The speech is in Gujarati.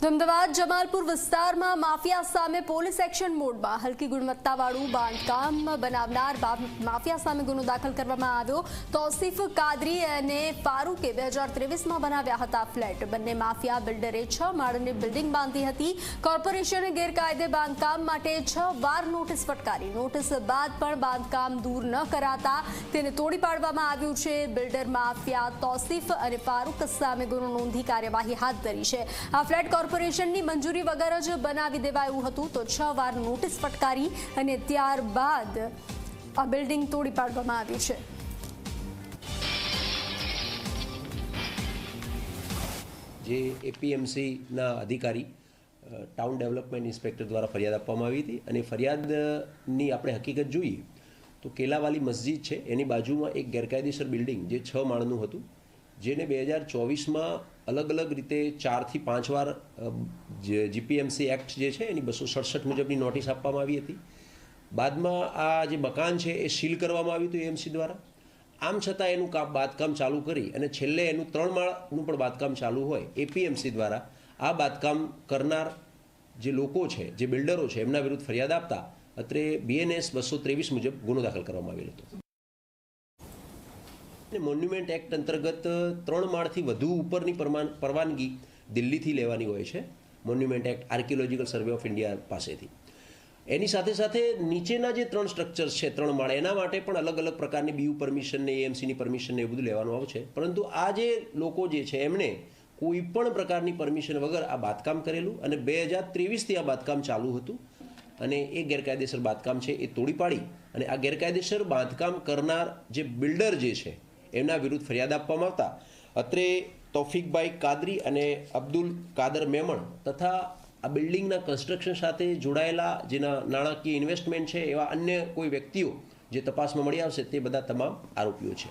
અમદાવાદ જમાલપુર વિસ્તારમાં માફિયા સામે પોલીસ એક્શન મોડમાં હલકી ગુણવત્તાવાળું બાંધકામ બનાવનાર માફિયા સામે ગુનો દાખલ કરવામાં આવ્યો। તૌસીફ કાદરી અને ફારૂકે 2023માં બનાવ્યા હતા ફ્લેટ। બંને માફિયા બિલ્ડરે 6 માળની બિલ્ડિંગ બાંધી હતી। કોર્પોરેશને ગેરકાયદે બાંધકામ માટે 6 વાર નોટિસ ફટકારી। નોટિસ બાદ પણ બાંધકામ દૂર ન કરાતા તેને તોડી પાડવામાં આવ્યું છે। બિલ્ડર માફિયા તૌસીફ અને ફારૂક સામે ગુનો નોંધી કાર્યવાહી હાથ ધરી છે। આ ફ્લેટ કોર્પોરેશનની મંજૂરી વગર જ બનાવી દેવાયું હતું તો 6 વાર નોટિસ ફટકારી અને ત્યારબાદ આ બિલ્ડિંગ તોડી પાડવામાં આવી છે। જે એપીએમસીના અધિકારી ટાઉન ડેવલપમેન્ટ ઇન્સ્પેક્ટર દ્વારા ફરિયાદ આપવામાં આવી હતી અને ફરિયાદની આપણે હકીકત જોઈએ તો કેલાવાલી મસ્જિદ છે એની બાજુમાં એક ગેરકાયદેસર બિલ્ડિંગ જે 6 માળનું હતું જેને 2024માં અલગ અલગ રીતે 4 થી 5 વાર જીપીએમસી એક્ટ જે છે એની 267 મુજબની નોટિસ આપવામાં આવી હતી। બાદમાં આ જે મકાન છે એ સીલ કરવામાં આવ્યું હતું એએમસી દ્વારા। આમ છતાં એનું બાંધકામ ચાલુ કરી અને છેલ્લે એનું 3 માળનું પણ બાંધકામ ચાલુ હોય એપીએમસી દ્વારા આ બાંધકામ કરનાર જે લોકો છે જે બિલ્ડરો છે એમના વિરુદ્ધ ફરિયાદ આપતા અત્રે બીએનએસ 223 મુજબ ગુનો દાખલ કરવામાં આવેલો હતો। મોન્યુમેન્ટ એક્ટ અંતર્ગત 3 માળથી વધુ ઉપરની પરવાનગી દિલ્હીથી લેવાની હોય છે monument act archaeological survey of India પાસેથી। એની સાથે સાથે નીચેના જે 3 સ્ટ્રક્ચર્સ છે 3 માળ એના માટે પણ અલગ અલગ પ્રકારની બીયુ પરમિશન ને એએમસીની પરમિશન ને એ બધું લેવાનું આવશે। પરંતુ આ જે લોકો જે છે એમણે કોઈ પણ પ્રકારની પરમિશન વગર આ બાંધકામ કરેલું અને 2023થી આ બાંધકામ ચાલુ હતું અને એ ગેરકાયદેસર બાંધકામ છે એ તોડી પાડી અને આ ગેરકાયદેસર બાંધકામ કરનાર જે બિલ્ડર જે છે એમના વિરુદ્ધ ફરિયાદ આપવામાં આવતા અત્રે તૌફીકભાઈ કાદરી અને અબ્દુલ કાદર મેમણ તથા આ બિલ્ડિંગના કન્સ્ટ્રક્શન સાથે જોડાયેલા જેના નાણાકીય ઇન્વેસ્ટમેન્ટ છે એવા અન્ય કોઈ વ્યક્તિઓ જે તપાસમાં મળી આવશે તે બધા તમામ આરોપીઓ છે।